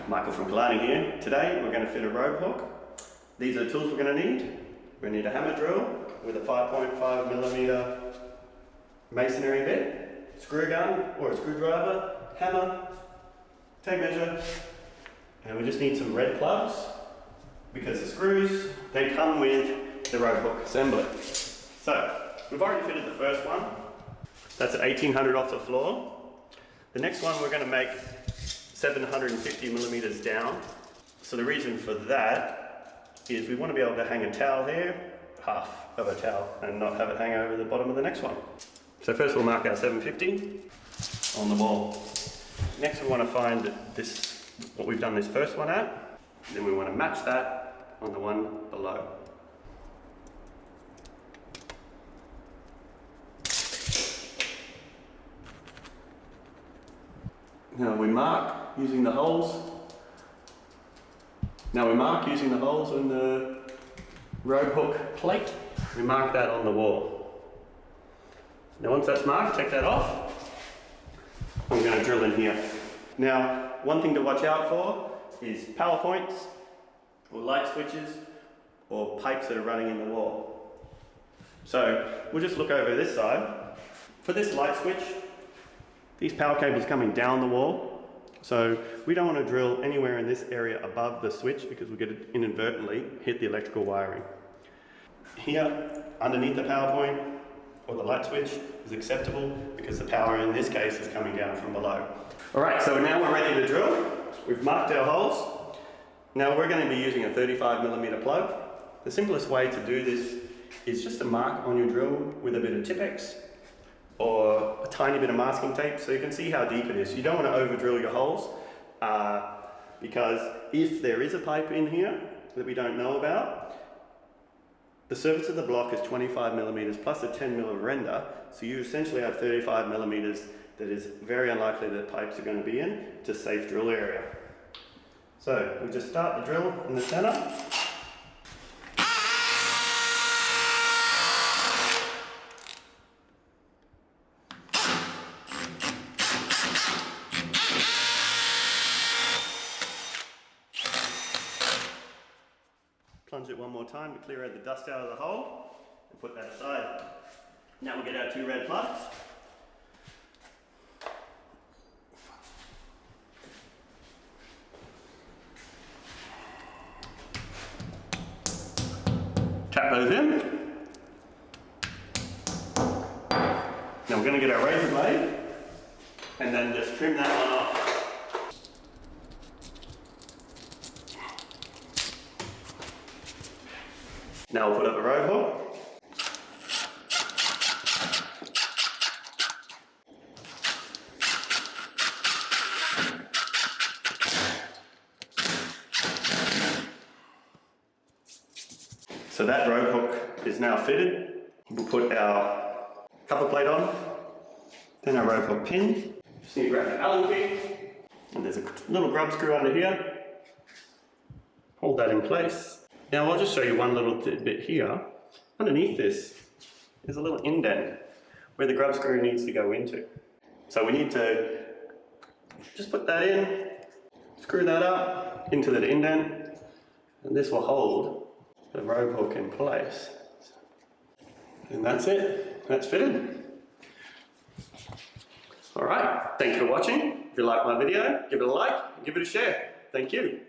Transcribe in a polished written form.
Michael from Kalani here. Today we're going to fit a rope hook. These are the tools we're going to need. We're going to need a hammer drill with a 5.5mm masonry bit, screw gun or a screwdriver, hammer, tape measure, and we just need some red plugs because the screws, they come with the rope hook assembly. So we've already fitted the first one. That's at 1800 off the floor. The next one we're going to make 750mm down. So the reason for that is we want to be able to hang a towel here, half of a towel, and not have it hang over the bottom of the next one. So first we'll mark our 750 on the wall. Next we want to find this, what we've done this first one at. Then we want to match that on the one below. Now we mark using the holes. Now we mark using the holes in the rope hook plate. We mark that on the wall. Now once that's marked, take that off. I'm going to drill in here. Now, one thing to watch out for is power points or light switches or pipes that are running in the wall. So we'll just look over this side. For this light switch, these power cables are coming down the wall. So we don't want to drill anywhere in this area above the switch because we're going to inadvertently hit the electrical wiring. Here, underneath the power point or the light switch is acceptable because the power in this case is coming down from below. Alright, so now we're ready to drill. We've marked our holes. Now we're going to be using a 35mm plug. The simplest way to do this is just to mark on your drill with a bit of Tipex or a tiny bit of masking tape so you can see how deep it is. You don't want to over drill your holes because if there is a pipe in here that we don't know about, the surface of the block is 25mm plus a 10mm render, so you essentially have 35mm that is very unlikely that pipes are going to be in. It's a safe drill area. So we just start the drill in the center. Plunge it one more time to clear out the dust out of the hole and put that aside. Now we'll get our two red plugs. Tap those in. Now we're going to get our razor blade and then just trim that one off. Now we'll put up a rope hook. So that rope hook is now fitted. We'll put our cover plate on, then our rope hook pin. Just need to grab an Allen key, and there's a little grub screw under here. Hold that in place. Now I'll just show you one little bit here. Underneath this is a little indent where the grub screw needs to go into. So we need to just put that in, screw that up into that indent, and this will hold the rope hook in place. And that's it. That's fitted. Alright, thanks for watching. If you like my video, give it a like, give it a share. Thank you.